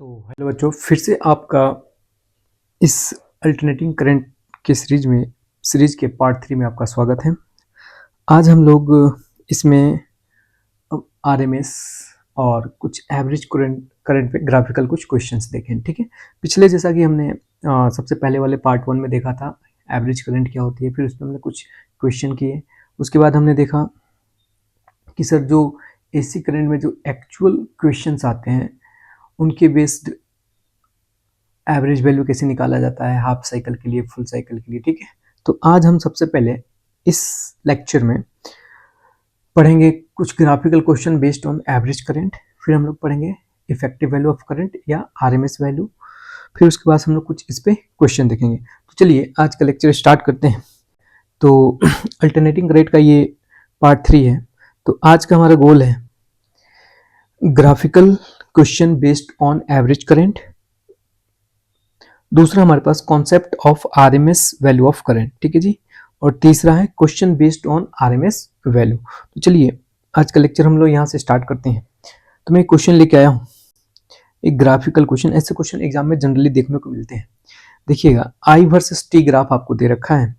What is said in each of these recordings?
तो हेलो बच्चों, फिर से आपका इस अल्टरनेटिंग करंट के सीरीज के पार्ट 3 में आपका स्वागत है। आज हम लोग इसमें आरएमएस और कुछ एवरेज करंट पे ग्राफिकल कुछ क्वेश्चंस देखें। ठीक है, पिछले जैसा कि हमने सबसे पहले वाले पार्ट 1 में देखा था एवरेज करंट क्या होती है, फिर उसमें हमने कुछ क्वेश्चन किए। उसके बाद हमने देखा कि सर जो एसी करंट में जो एक्चुअल क्वेश्चंस आते हैं उनके बेस्ड एवरेज वैल्यू कैसे निकाला जाता है, हाफ साइकिल के लिए, फुल साइकिल के लिए। ठीक है, तो आज हम सबसे पहले इस लेक्चर में पढ़ेंगे कुछ graphical question based on average current, फिर हम लोग पढ़ेंगे इफेक्टिव वैल्यू ऑफ करंट या आरएमएस वैल्यू, फिर उसके बाद हम लोग कुछ इस पे क्वेश्चन देखेंगे। तो चलिए आज का लेक्चर स्टार्ट करते हैं। तो अल्टरनेटिंग करंट का ये पार्ट 3 है। तो आज का हमारा गोल है graphical question based on average current, दूसरा हमारे पास concept of RMS value of current. ठीक है जी, और तीसरा है question based on RMS value. तो चलिए आज का लेक्चर हम लोग यहाँ से स्टार्ट करते हैं। तो मैं एक क्वेश्चन लेके आया हूँ, एक ग्राफिकल क्वेश्चन। ऐसे क्वेश्चन एग्जाम में जनरली देखने को मिलते हैं। देखिएगा, आई वर्सेस टी ग्राफ आपको दे रखा है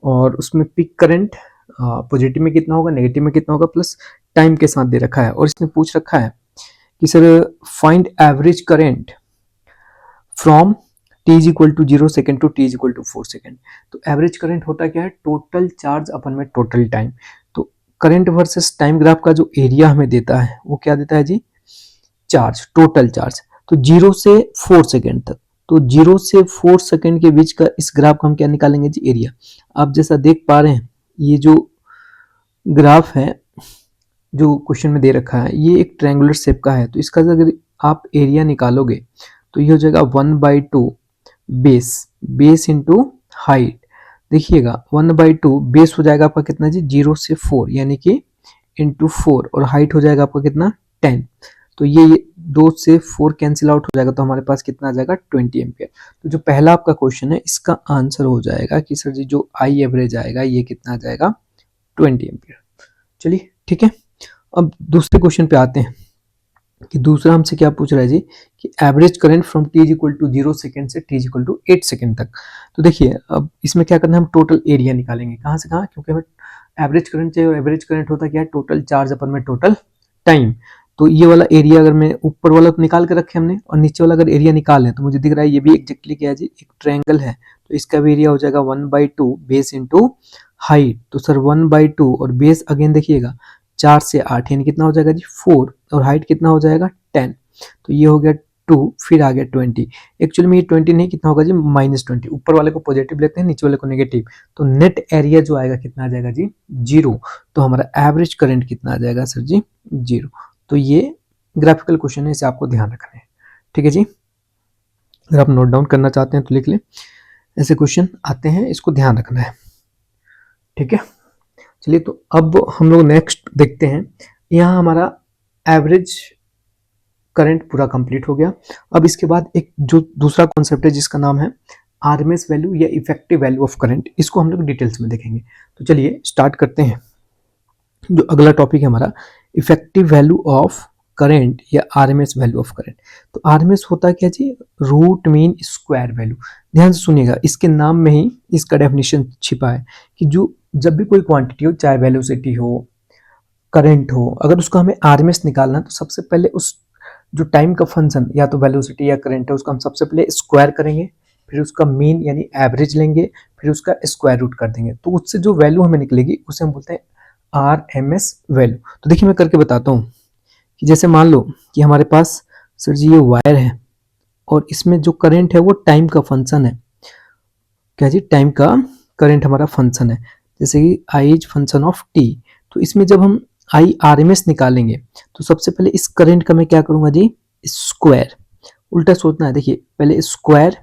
और उसमें पीक करंट पॉजिटिव में कितना होगा, नेगेटिव में कितना होगा, प्लस टाइम के साथ दे रखा है। और इसने पूछ रखा है कि sir find average current from t is equal to 0 second to t is equal to 4 second. तो एवरेज करंट होता क्या है, टोटल चार्ज अपन में टोटल टाइम। तो करंट वर्सेस टाइम ग्राफ का जो एरिया हमें देता है वो क्या देता है जी, चार्ज, टोटल चार्ज। तो 0 से 4 सेकेंड तक, तो 0 से 4 सेकेंड के बीच का इस ग्राफ का हम क्या निकालेंगे जी, एरिया। आप जैसा देख पा रहे हैं ये जो ग्राफ है जो क्वेश्चन में दे रखा है ये एक ट्रायंगुलर शेप का है। तो इसका अगर आप एरिया निकालोगे तो ये हो जाएगा 1/2 बेस इंटू हाइट। देखिएगा 1/2 बेस हो जाएगा आपका कितना जी, 0 से 4 यानी कि इंटू 4, और हाइट हो जाएगा आपका कितना, 10। तो ये 2 से 4 कैंसिल आउट हो जाएगा, तो हमारे पास कितना आ जाएगा, 20 एम्पियर। तो जो पहला आपका क्वेश्चन है इसका आंसर हो जाएगा कि सर जी जो आई एवरेज आएगा ये कितना आ जाएगा, 20 एम्पियर। चलिए ठीक है, अब दूसरे क्वेश्चन पे आते हैं कि दूसरा हमसे क्या पूछ रहा है जी कि average current from t is equal to 0 second से t is equal to 8 second तक। तो देखिए अब इसमें क्या करना है, हम टोटल एरिया निकालेंगे। कहाँ से कहाँ, क्योंकि हमें एवरेज करंट चाहिए और एवरेज करंट होता क्या है, टोटल चार्ज अपन में टोटल टाइम। तो ये वाला एरिया अगर मैं ऊपर वाला तो निकाल के रखे हमने और नीचे वाला अगर एरिया निकाल लें तो मुझे दिख रहा है ये भी एग्जैक्टली क्या है जी, एक ट्रायंगल है। तो इसका भी एरिया हो जाएगा 1/2 बेस इंटू हाइट। तो सर 1/2 और बेस अगेन देखिएगा 4 से 8 यानी कितना हो जाएगा जी, 4, और हाइट कितना हो जाएगा, 10। तो ये हो गया 2, फिर आ गया 20। एक्चुअली में ये 20 नहीं, कितना होगा जी, -20। ऊपर वाले को पॉजिटिव लेते हैं, नीचे वाले को नेगेटिव। तो नेट एरिया जो आएगा कितना आ जाएगा जी, 0। तो हमारा एवरेज करंट कितना आ जाएगा सर जी, 0। तो ये ग्राफिकल क्वेश्चन है, इसे आपको ध्यान रखना है। ठीक है जी, अगर आप नोट डाउन करना चाहते हैं तो लिख लें, ऐसे क्वेश्चन आते हैं, इसको ध्यान रखना है। ठीक है, चलिए तो अब हम लोग नेक्स्ट देखते हैं। यहाँ हमारा एवरेज करंट पूरा कंप्लीट हो गया। अब इसके बाद एक जो दूसरा कॉन्सेप्ट है जिसका नाम है आरएमएस वैल्यू या इफेक्टिव वैल्यू ऑफ करंट, इसको हम लोग डिटेल्स में देखेंगे। तो चलिए स्टार्ट करते हैं। जो अगला टॉपिक है हमारा इफेक्टिव वैल्यू ऑफ करंट या आरएमएस वैल्यू ऑफ करंट। तो आरएमएस होता क्या जी, रूट मीन स्क्वायर वैल्यू। ध्यान से सुनिएगा, इसके नाम में ही इसका डेफिनेशन छिपा है कि जो जब भी कोई क्वांटिटी हो, चाहे वेलोसिटी हो, करंट हो, अगर उसका हमें आरएमएस निकालना है तो सबसे पहले उस जो टाइम का फंक्शन या तो वेलोसिटी या करंट है उसका हम सबसे पहले स्क्वायर करेंगे, फिर उसका मीन यानी एवरेज लेंगे, फिर उसका स्क्वायर रूट कर देंगे। तो उससे जो वैल्यू हमें निकलेगी उसे हम बोलते हैं आरएमएस वैल्यू। तो देखिए मैं करके बताता हूँ कि जैसे मान लो कि हमारे पास सर जी ये वायर है और इसमें जो करंट है वो टाइम का फंक्शन है। क्या जी, टाइम का करंट हमारा फंक्शन है, जैसे कि I is function of T. तो इसमें जब हम आई आरएमएस निकालेंगे तो सबसे पहले इस करंट का मैं क्या करूंगा जी, स्क्वायर। उल्टा सोचना है, देखिए पहले स्क्वायर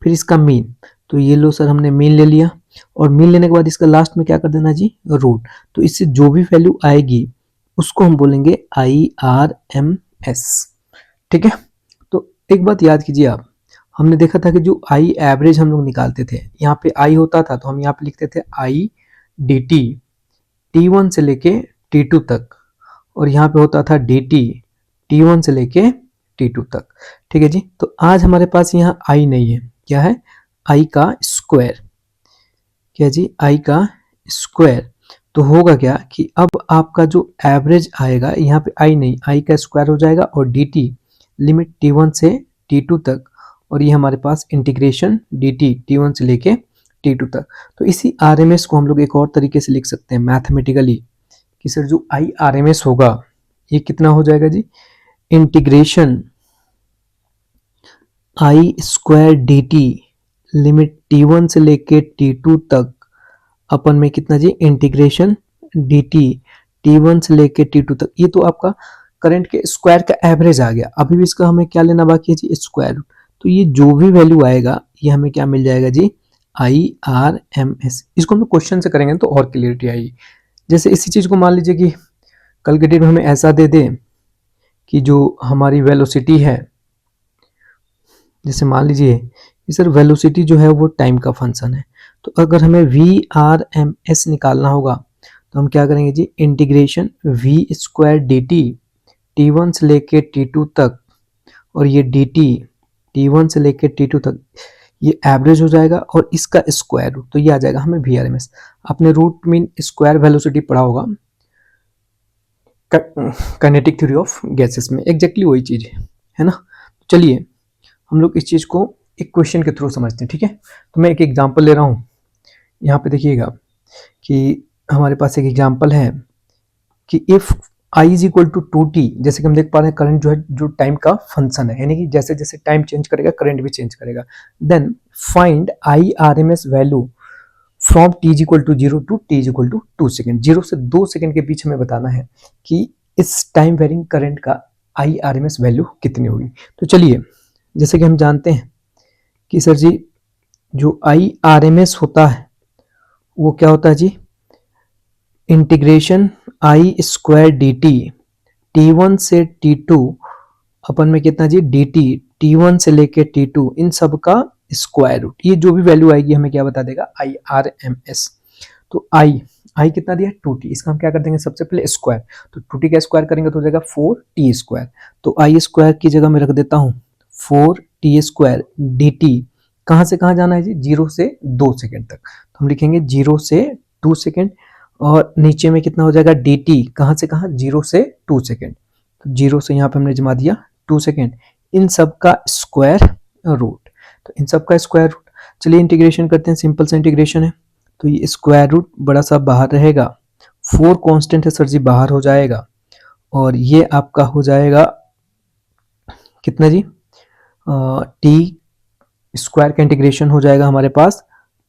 फिर इसका मीन। तो ये लो सर हमने मीन ले लिया, और मीन लेने के बाद इसका लास्ट में क्या कर देना जी, रूट। तो इससे जो भी वैल्यू आएगी उसको हम बोलेंगे आई आर एम एस। ठीक है, तो एक बात याद कीजिए आप, हमने देखा था कि जो आई एवरेज हम लोग निकालते थे, यहाँ पे आई होता था तो हम यहाँ पे लिखते थे आई डी टी, T1 से लेके T2 तक, और यहाँ पे होता था dt T1 से लेके T2 तक। ठीक है जी। तो आज हमारे पास यहाँ आई नहीं है, क्या है, आई का स्क्वायर, क्या जी, आई का स्क्वायर। तो होगा क्या कि अब आपका जो एवरेज आएगा, यहाँ पे आई नहीं, आई का स्क्वायर हो जाएगा और डी टी लिमिट t1 से t2 तक, और ये हमारे पास इंटीग्रेशन dt t1 से लेके t2 तक। तो इसी RMS को हम लोग एक और तरीके से लिख सकते हैं मैथमेटिकली कि सर जो IRMS होगा ये कितना हो जाएगा जी, integration I square D T limit t1 से लेके t2 तक अपन में कितना जी, इंटीग्रेशन डी टी t1 से लेके t2 तक। ये तो आपका करंट के स्क्वायर का एवरेज आ गया। अभी भी इसका हमें क्या लेना बाकी है जी, स्क्वायर रूट। तो ये जो भी वैल्यू आएगा ये हमें क्या मिल जाएगा जी, IRMS। इसको हम लोग क्वेश्चन से करेंगे तो और क्लियरिटी आएगी। जैसे इसी चीज को मान लीजिए कि कल के डेट में हमें ऐसा दे दे कि जो हमारी वेलोसिटी है, जैसे मान लीजिए कि सर वेलोसिटी जो है वो टाइम का फंक्शन है, तो अगर हमें VRMS निकालना होगा तो हम क्या करेंगे जी, integration v square D T t1 से लेके t2 तक, और ये dt t1 से लेके t2 तक, ये एवरेज हो जाएगा और इसका स्क्वायर रूट, तो ये आ जाएगा हमें VRMS। आपने रूट मीन स्क्वायर वेलोसिटी पढ़ा होगा काइनेटिक थ्योरी ऑफ गैसेस में, एग्जैक्टली वही चीज है ना। चलिए हम लोग इस चीज को एक क्वेश्चन के थ्रू समझते हैं, ठीक है। तो मैं एक एग्जांपल ले रहा हूं, यहाँ पे देखिएगा कि हमारे पास एक एग्जांपल है कि if I is equal to 2t, जैसे कि हम देख पा रहे हैं करंट जो है जो टाइम का फंक्शन है, यानी कि जैसे जैसे टाइम चेंज करेगा करंट भी चेंज करेगा। Then find IRMS value from t is equal to 0 to t is equal to 2 second. 0 से 2 सेकेंड के बीच हमें बताना है कि इस टाइम वेरिंग करंट का IRMS वैल्यू कितनी होगी। तो चलिए, जैसे कि हम जानते हैं कि सर जी जो IRMS होता है वो क्या होता है जी, integration I square D T t1 से t2 अपन में कितना जी, dt t1 से लेके t2 इन सब का स्क्वायर रूट, ये जो भी वैल्यू आएगी हमें क्या बता देगा, IRMS। तो आई कितना दिया, 2t, इसका हम क्या कर देंगे सबसे पहले स्क्वायर, तो 2t का स्क्वायर करेंगे तो हो जाएगा 4t स्क्वायर। तो आई स्क्वायर की जगह मैं रख देता हूँ 4t स्क्वायर dt, कहाँ से कहाँ जाना है जी, 0 से 2 सेकेंड तक, तो हम लिखेंगे 0 से 2 सेकेंड, और नीचे में कितना हो जाएगा dt, कहाँ से कहाँ, 0 से 2 सेकेंड, तो 0 से यहाँ पे हमने जमा दिया 2 सेकेंड, इन सब का स्क्वायर रूट, तो इन सब का स्क्वायर रूट। चलिए इंटीग्रेशन करते हैं, सिंपल सा इंटीग्रेशन है, तो ये स्क्वायर रूट बड़ा सा बाहर रहेगा, 4 कांस्टेंट है सर जी बाहर हो जाएगा, और ये आपका हो जाएगा कितना जी, टी स्क्वायर का इंटीग्रेशन हो जाएगा हमारे पास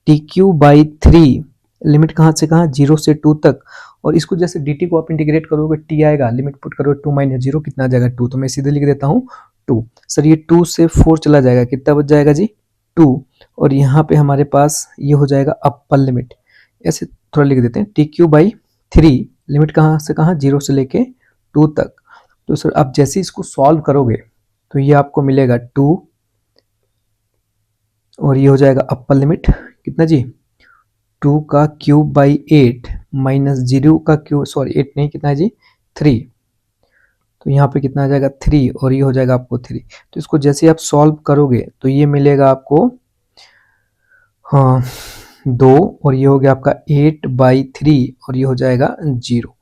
TQ/3, लिमिट कहाँ से कहाँ, 0 से 2 तक, और इसको जैसे dt को आप इंटीग्रेट करोगे t आएगा, लिमिट पुट करोगे 2 - 0 कितना आ जाएगा 2, तो मैं सीधे लिख देता हूँ 2। सर ये 2 से 4 चला जाएगा, कितना बच जाएगा जी 2, और यहाँ पे हमारे पास ये हो जाएगा अपर लिमिट, ऐसे थोड़ा लिख देते हैं TQ/3, लिमिट कहाँ से कहाँ, 0 से लेके 2 तक। तो सर आप जैसे इसको सॉल्व करोगे तो ये आपको मिलेगा 2, और ये हो जाएगा अपर लिमिट कितना जी, 2 का क्यूब बाई 8 माइनस 0 का क्यूब, सॉरी 8 नहीं, कितना है जी 3, तो यहाँ पे कितना आ जाएगा 3, और ये हो जाएगा आपको 3। तो इसको जैसे आप सॉल्व करोगे तो ये मिलेगा आपको, हाँ 2, और ये हो गया आपका 8/3, और ये हो जाएगा 0,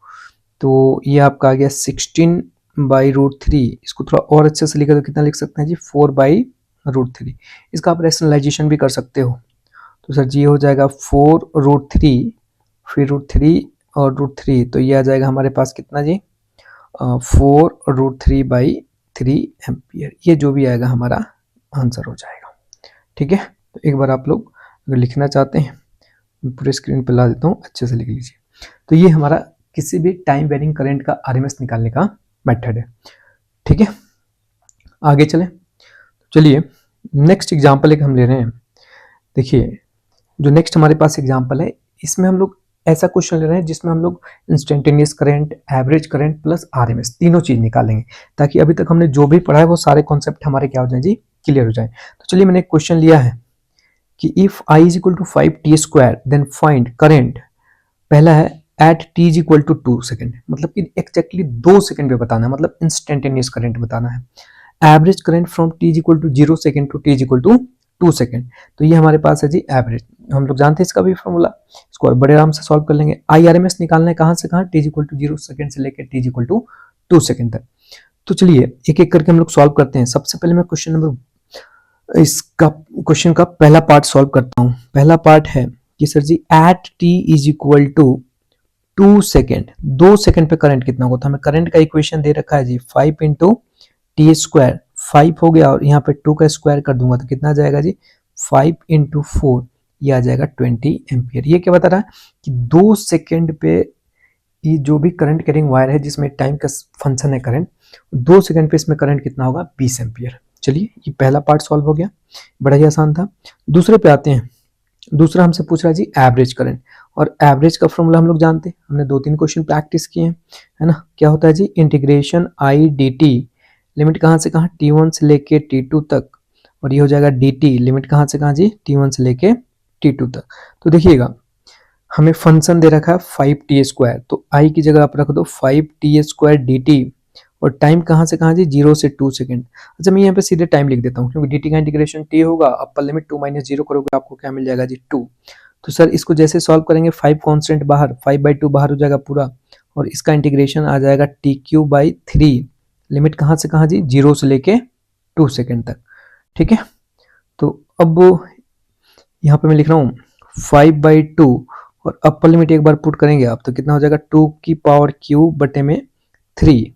तो ये आपका आ गया 16/√3। इसको थोड़ा और अच्छे से लिखा तो कितना लिख सकते हैं जी, 4/√3। इसका आप रैशनलाइजेशन भी कर सकते हो, तो सर जी हो जाएगा 4√3, फिर √3 और √3, तो ये आ जाएगा हमारे पास कितना जी, 4√3/3 एम्पियर। ये जो भी आएगा हमारा आंसर हो जाएगा, ठीक है। तो एक बार आप लोग अगर लिखना चाहते हैं, मैं पूरे स्क्रीन पर ला देता हूँ, अच्छे से लिख लीजिए। तो ये हमारा किसी भी टाइम वेरिंग करंट का RMS निकालने का मेथड है, ठीक है। आगे चलें, चलिए नेक्स्ट एग्जाम्पल एक हम ले रहे हैं। देखिए जो नेक्स्ट हमारे पास एग्जाम्पल है, इसमें हम लोग ऐसा क्वेश्चन ले रहे हैं जिसमें हम लोग instantaneous current, average current plus RMS तीनों चीज निकालेंगे, ताकि अभी तक हमने जो भी पढ़ा है वो सारे कॉन्सेप्ट हमारे क्या हो जाए जी, क्लियर हो जाए। तो चलिए मैंने एक क्वेश्चन लिया है कि if I is equal to 5t square then find current, पहला है at t is equal to 2 second, मतलब कि एक्जैक्टली 2 सेकेंड पे बताना है, मतलब इंस्टेंटेनियस करंट बताना है। Average current from t is equal to 0 second to t is equal to 2 second. तो ये हमारे पास है जी एवरेज, हम लोग जानते हैं इसका भी फॉर्मूला, इसको बड़े आराम से सॉल्व कर लेंगे। IRMS निकालना है कहाँ से कहाँ, t is equal to 0 second से लेकर t is equal to 2 second तक। तो चलिए एक एक करके हम लोग सॉल्व करते हैं। सबसे पहले मैं क्वेश्चन का पहला पार्ट सॉल्व करता हूँ। पहला पार्ट है कि सर जी at t is equal to 2 second, 2 second पे करंट कितना होगा। तो हमें करंट का इक्वेशन दे रखा है जी 5 इंटू टी स्क्वायर, 5 हो गया और यहाँ पे 2 का स्क्वायर कर दूंगा तो कितना आ जाएगा जी 5 इंटू 4, ये आ जाएगा 20 एम्पियर। ये क्या बता रहा है कि 2 सेकेंड पे ये जो भी करंट कैरिंग वायर है जिसमें टाइम का फंक्शन है करंट, 2 सेकेंड पे इसमें करंट कितना होगा 20 एम्पियर। चलिए ये पहला पार्ट सॉल्व हो गया, बड़ा ही आसान था। दूसरे पे आते हैं। दूसरा हमसे पूछ रहा है जी एवरेज करंट, और एवरेज का फॉर्मूला हम लोग जानते हैं, हमने 2-3 क्वेश्चन प्रैक्टिस किए हैं, है ना। क्या होता है जी integration I D T, limit कहाँ से कहाँ t1 से लेके t2 तक, और ये हो जाएगा dt, लिमिट कहाँ से कहाँ जी t1 से लेके t2 तक। तो देखिएगा हमें फंक्शन दे रखा है 5t स्क्वायर, तो i की जगह आप रख दो 5t स्क्वायर dt, और टाइम कहाँ से कहाँ जी 0 से 2 सेकेंड। अच्छा मैं यहाँ पे सीधे टाइम लिख देता हूँ क्योंकि dt का इंटीग्रेशन t होगा, अपर लिमिट 2 माइनस 0 करोगे आपको क्या मिल जाएगा जी 2। तो सर इसको जैसे सॉल्व करेंगे 5 कॉन्स्टेंट बाहर, 5/2 बाहर हो जाएगा पूरा, और इसका इंटीग्रेशन आ जाएगा t3/3, लिमिट कहाँ से कहाँ जी 0 से लेके 2 सेकेंड तक। ठीक है, तो अब यहाँ पे मैं लिख रहा हूँ 5/2 और अपर लिमिट एक बार पुट करेंगे आप तो कितना हो जाएगा 2 की पावर क्यूब बटे में 3,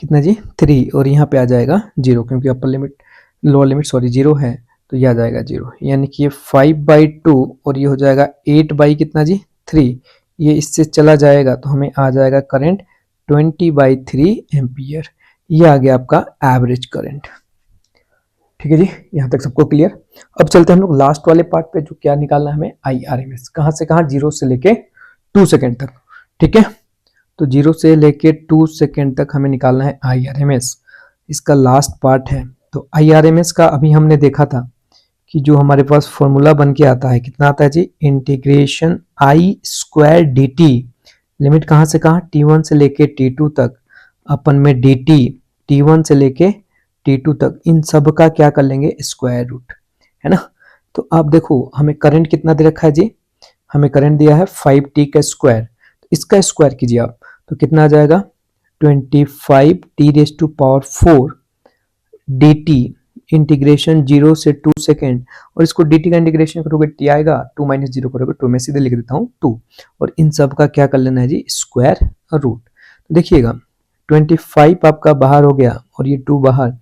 कितना जी 3, और यहाँ पे आ जाएगा 0 क्योंकि अपर लिमिट लोअर लिमिट 0 है, तो ये आ जाएगा 0, यानी कि ये 5/2 और ये हो जाएगा 8 कितना जी 3, ये इससे चला जाएगा तो हमें आ जाएगा करंट 20/3 एम्पियर। ये आ गया आपका एवरेज करंट। ठीक है जी, यहाँ तक सबको क्लियर। अब चलते हैं हम लोग लास्ट वाले पार्ट पे, जो क्या निकालना है हमें IRMS, कहाँ से कहाँ 0 से लेके 2 सेकेंड तक। ठीक है, तो 0 से लेके 2 सेकेंड तक हमें निकालना है IRMS, इसका लास्ट पार्ट है। तो IRMS का अभी हमने देखा था कि जो हमारे पास फॉर्मूला बन के आता है कितना आता है जी integration I square D T, limit कहाँ से कहाँ t1 से लेके t2 तक, अपन में dt t1 से लेके t2 तक, इन सब का क्या कर लेंगे स्क्वायर रूट, है ना। तो आप देखो हमें करंट कितना दे रखा है जी, हमें करंट दिया है 5t का स्क्वायर, तो इसका स्क्वायर कीजिए आप तो कितना आ जाएगा 25t⁴ dt इंटीग्रेशन 0 से 2 सेकेंड, और इसको dt का इंटीग्रेशन करोगे t आएगा, 2 माइनस 0 करोगे 2, में सीधे लिख देता हूँ 2, और इन सब का क्या कर लेना है जी स्क्वायर रूट। देखिएगा 25 आपका बाहर हो गया और ये 2 बाहर,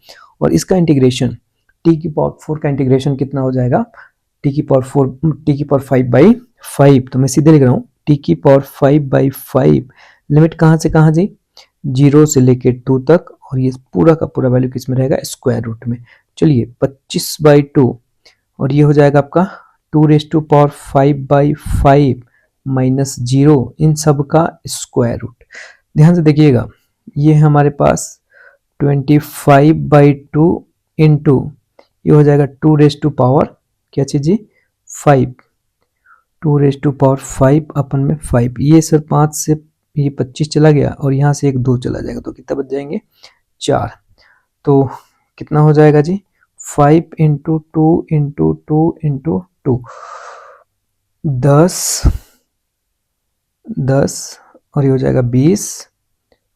और इसका इंटीग्रेशन t⁴ का इंटीग्रेशन कितना हो जाएगा t⁴ 5/5, तो मैं सीधे लिख रहा हूँ t⁴5/5, लिमिट कहाँ से कहाँ जी 0 से लेके 2 तक, और ये पूरा का पूरा वैल्यू किस में रहेगा स्क्वायर रूट में। चलिए 25/2 और ये हो जाएगा आपका 2⁵5/5 माइनस 0, इन सब का स्क्वायर रूट। ध्यान से देखिएगा ये है हमारे पास 25/2 इंटू ये हो जाएगा 2⁵ क्या चीज जी 5, 2⁵5 अपन में 5, ये सर 5 से ये 25 चला गया और यहाँ से एक 2 चला जाएगा तो कितना बच जाएंगे 4, तो कितना हो जाएगा जी 5 इंटू 2 इंटू 2 इंटू 2, 10 और ये हो जाएगा 20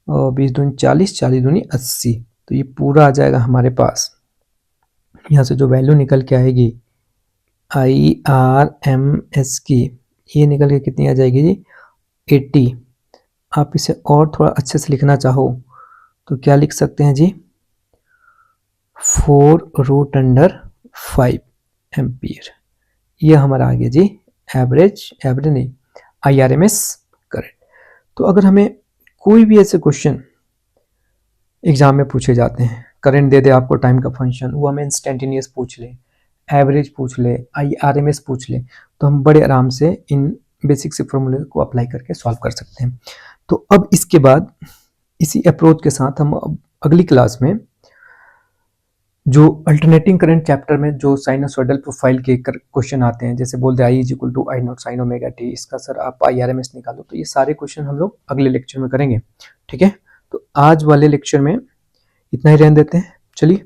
और 20 दूनी 40, 40 दूनी 80, तो ये पूरा आ जाएगा हमारे पास। यहाँ से जो वैल्यू निकल के आएगी IRMS की, ये निकल के कितनी आ जाएगी जी 80। आप इसे और थोड़ा अच्छे से लिखना चाहो तो क्या लिख सकते हैं जी 4√5 एम्पियर। यह हमारा आ गया जी एवरेज नहीं IRMS करंट। तो अगर हमें कोई भी ऐसे क्वेश्चन एग्जाम में पूछे जाते हैं, करंट दे दे आपको टाइम का फंक्शन, वो हमें इंस्टेंटेनियस पूछ ले, एवरेज पूछ ले, IRMS पूछ ले, तो हम बड़े आराम से इन बेसिक से फॉर्मूले को अप्लाई करके सॉल्व कर सकते हैं। तो अब इसके बाद इसी अप्रोच के साथ हम अब अगली क्लास में जो अल्टरनेटिंग करंट चैप्टर में जो साइनसोइडल प्रोफाइल के क्वेश्चन आते हैं, जैसे बोलते हैं I = I0 sin omega t, इसका सर आप IRMS निकालो, तो ये सारे क्वेश्चन हम लोग अगले लेक्चर में करेंगे। ठीक है, तो आज वाले लेक्चर में इतना ही रहने देते हैं। चलिए